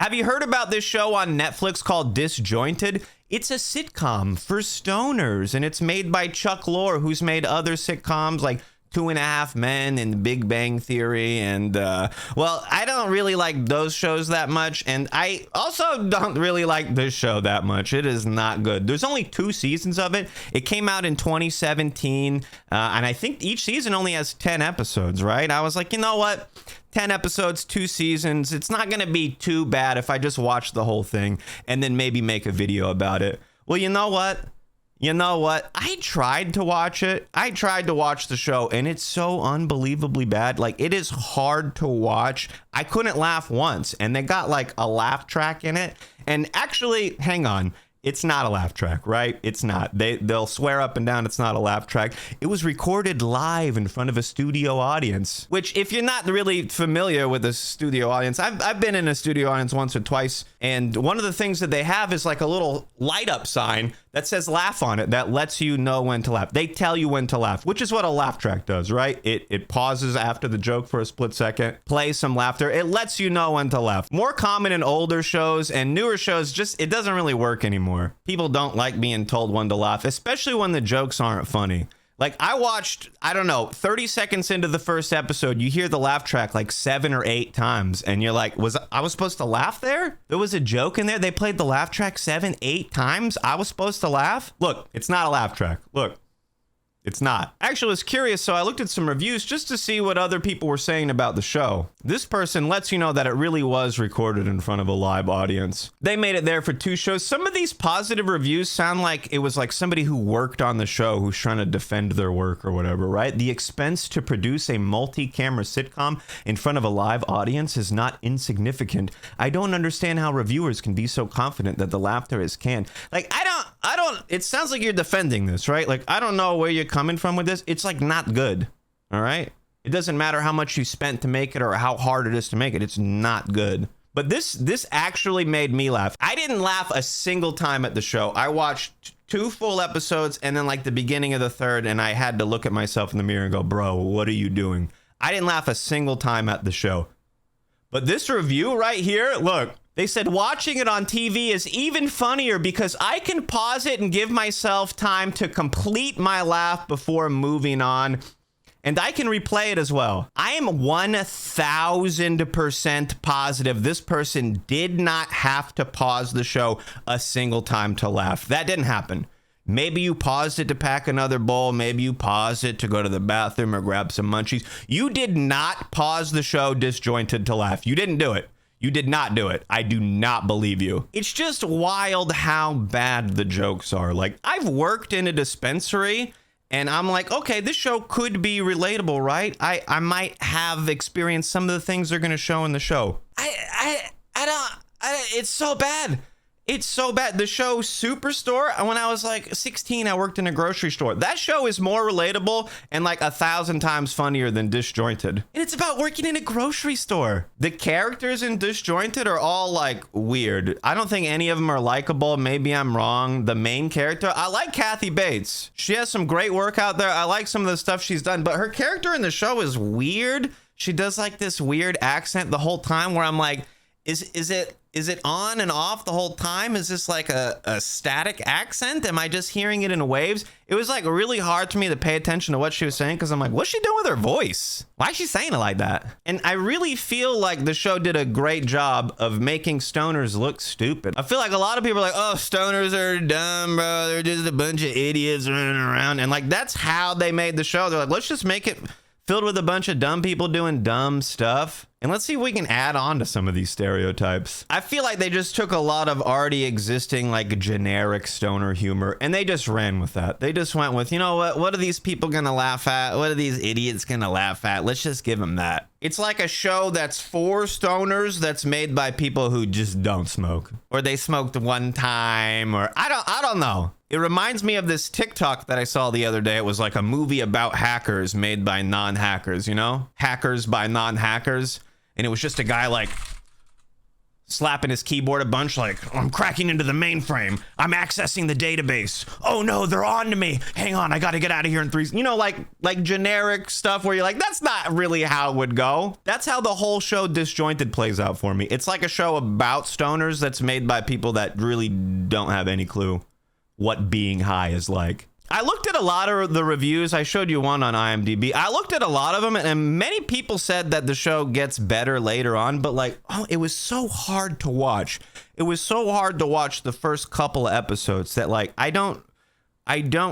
Have you heard about this show on Netflix called Disjointed? It's a sitcom for stoners, and it's made by Chuck Lorre, who's made other sitcoms like 2.5 Men and The Big Bang Theory, and well, I don't really like those shows that much, and I also don't really like this show that much. It is not good. There's only 2 seasons of it. It came out in 2017, and I think each season only has 10 episodes, right? I was like, you know what? 10 episodes, 2 seasons. It's not gonna be too bad if I just watch the whole thing and then maybe make a video about it. Well, you know what? I tried to watch it. I tried to watch the show, and it's so unbelievably bad. Like, it is hard to watch. I couldn't laugh once, and they got like a laugh track in it. And actually, hang on. It's not a laugh track, right? It's not. They'll swear up and down it's not a laugh track. It was recorded live in front of a studio audience, which, if you're not really familiar with a studio audience, I've been in a studio audience once or twice, and one of the things that they have is like a little light up sign that says laugh on it that lets you know when to laugh. They tell you when to laugh, which is what a laugh track does, right? It pauses after the joke for a split second, plays some laughter. It lets you know when to laugh. More common in older shows, and newer shows, just it doesn't really work anymore. People don't like being told when to laugh, especially when the jokes aren't funny. Like, I watched, I don't know, 30 seconds into the first episode, you hear the laugh track like 7 or 8 times, and you're like, I was supposed to laugh there? There was a joke in there? They played the laugh track 7, 8 times? I was supposed to laugh? Look, it's not a laugh track. Look. It's not. Actually, I was curious, so I looked at some reviews just to see what other people were saying about the show. This person lets you know that it really was recorded in front of a live audience. They made it there for 2 shows. Some of these positive reviews sound like it was like somebody who worked on the show who's trying to defend their work or whatever, right? The expense to produce a multi-camera sitcom in front of a live audience is not insignificant. I don't understand how reviewers can be so confident that the laughter is canned. Like, I don't, it sounds like you're defending this, right? Like, I don't know where you're coming from with this. It's like not good. All right. It doesn't matter how much you spent to make it or how hard it is to make it. It's not good. But this actually made me laugh. I didn't laugh a single time at the show. I watched 2 full episodes and then like the beginning of the 3rd, and I had to look at myself in the mirror and go, bro, what are you doing? I didn't laugh a single time at the show. But this review right here, look. They said watching it on TV is even funnier because I can pause it and give myself time to complete my laugh before moving on. And I can replay it as well. I am 1000% positive this person did not have to pause the show a single time to laugh. That didn't happen. Maybe you paused it to pack another bowl. Maybe you paused it to go to the bathroom or grab some munchies. You did not pause the show Disjointed to laugh. You didn't do it. You did not do it. I do not believe you. It's just wild how bad the jokes are. Like, I've worked in a dispensary, and I'm like, okay, this show could be relatable, right? I might have experienced some of the things they're gonna show in the show. It's so bad. It's so bad. The show Superstore, when I was like 16, I worked in a grocery store. That show is more relatable and like 1,000 times funnier than Disjointed. And it's about working in a grocery store. The characters in Disjointed are all like weird. I don't think any of them are likable. Maybe I'm wrong. The main character, I like Kathy Bates. She has some great work out there. I like some of the stuff she's done, but her character in the show is weird. She does like this weird accent the whole time where I'm like, is it on and off the whole time? Is this like a static accent? Am I just hearing it in waves? It was like really hard for me to pay attention to what she was saying because I'm like, what's she doing with her voice? Why is she saying it like that? And I really feel like the show did a great job of making stoners look stupid. I feel like a lot of people are like, oh, stoners are dumb, bro. They're just a bunch of idiots running around. And like, that's how they made the show. They're like, let's just make it filled with a bunch of dumb people doing dumb stuff. And let's see if we can add on to some of these stereotypes. I feel like they just took a lot of already existing like generic stoner humor and they just ran with that. They just went with, you know what are these people gonna laugh at? What are these idiots gonna laugh at? Let's just give them that. It's like a show that's for stoners that's made by people who just don't smoke. Or they smoked one time, or I don't know. It reminds me of this TikTok that I saw the other day. It was like a movie about hackers made by non-hackers, you know? Hackers by non-hackers. And it was just a guy like slapping his keyboard a bunch like, I'm cracking into the mainframe. I'm accessing the database. Oh no, they're on to me. Hang on, I gotta get out of here in 3. You know, like generic stuff where you're like, that's not really how it would go. That's how the whole show Disjointed plays out for me. It's like a show about stoners that's made by people that really don't have any clue what being high is like. I looked at a lot of the reviews. I showed you one on IMDb. I looked at a lot of them, and many people said that the show gets better later on, but like, oh, it was so hard to watch. It was so hard to watch the first couple of episodes that like, I don't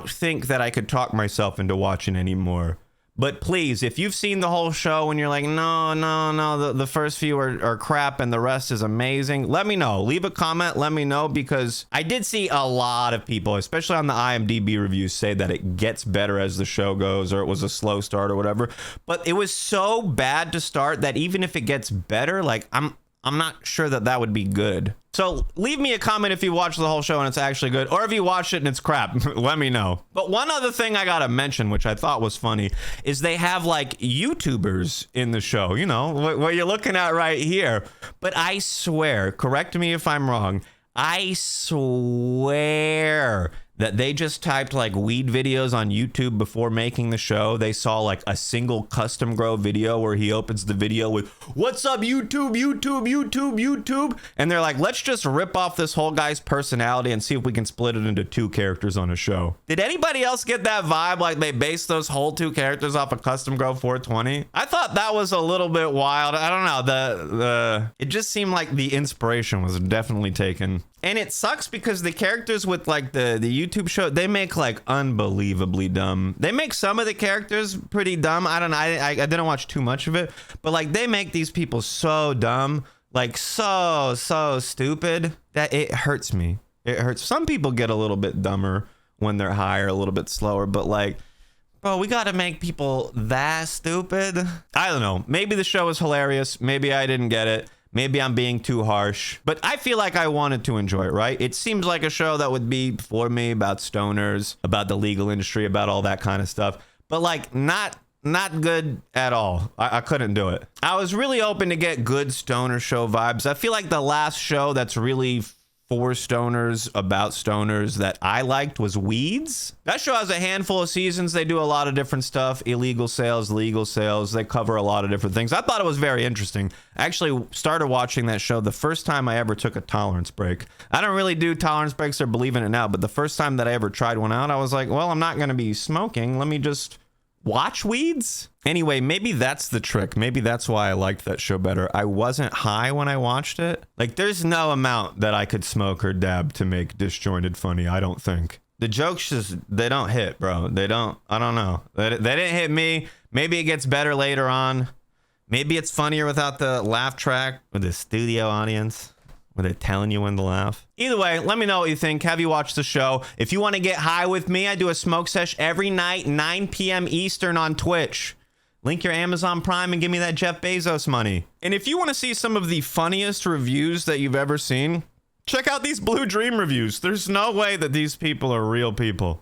think that I could talk myself into watching anymore. But please, if you've seen the whole show and you're like, no, the first few are crap and the rest is amazing, let me know. Leave a comment, let me know, because I did see a lot of people, especially on the IMDb reviews, say that it gets better as the show goes, or it was a slow start or whatever. But it was so bad to start that even if it gets better, like I'm not sure that would be good. So leave me a comment if you watch the whole show and it's actually good, or if you watched it and it's crap, let me know. But one other thing I gotta mention, which I thought was funny, is they have like YouTubers in the show, you know, what you're looking at right here. But I swear, correct me if I'm wrong, I swear that they just typed like weed videos on YouTube before making the show. They saw like a single custom grow video where he opens the video with, "What's up, YouTube, YouTube, YouTube, YouTube?" And they're like, let's just rip off this whole guy's personality and see if we can split it into 2 characters on a show. Did anybody else get that vibe? Like they based those whole 2 characters off a custom grow 420? I thought that was a little bit wild. I don't know. It just seemed like the inspiration was definitely taken. And it sucks because the characters with like the YouTube show, they make like unbelievably dumb. They make some of the characters pretty dumb. I don't know. I didn't watch too much of it, but like they make these people so dumb, like so stupid that it hurts me. It hurts. Some people get a little bit dumber when they're high or a little bit slower, but like, bro, we got to make people that stupid. I don't know. Maybe the show is hilarious. Maybe I didn't get it. Maybe I'm being too harsh, but I feel like I wanted to enjoy it, right? It seems like a show that would be for me, about stoners, about the legal industry, about all that kind of stuff, but like not good at all. I couldn't do it. I was really hoping to get good stoner show vibes. I feel like the last show that's really for stoners, about stoners, that I liked was Weeds. That show has a handful of seasons. They do a lot of different stuff, illegal sales, legal sales. They cover a lot of different things. I thought it was very interesting. I actually started watching that show the first time I ever took a tolerance break. I don't really do tolerance breaks or believe in it now, but the first time that I ever tried one out, I was like, well, I'm not going to be smoking. Let me just watch Weeds. Anyway, maybe that's the trick. Maybe that's why I liked that show better. I wasn't high when I watched it. Like, there's no amount that I could smoke or dab to make Disjointed funny, I don't think. The jokes just, they don't hit, bro. They don't. I don't know. They didn't hit me. Maybe it gets better later on. Maybe it's funnier without the laugh track with the studio audience, where they're telling you when to laugh. Either way, let me know what you think. Have you watched the show? If you want to get high with me, I do a smoke sesh every night, 9 p.m. Eastern on Twitch. Link your Amazon Prime and give me that Jeff Bezos money. And if you want to see some of the funniest reviews that you've ever seen, check out these Blue Dream reviews. There's no way that these people are real people.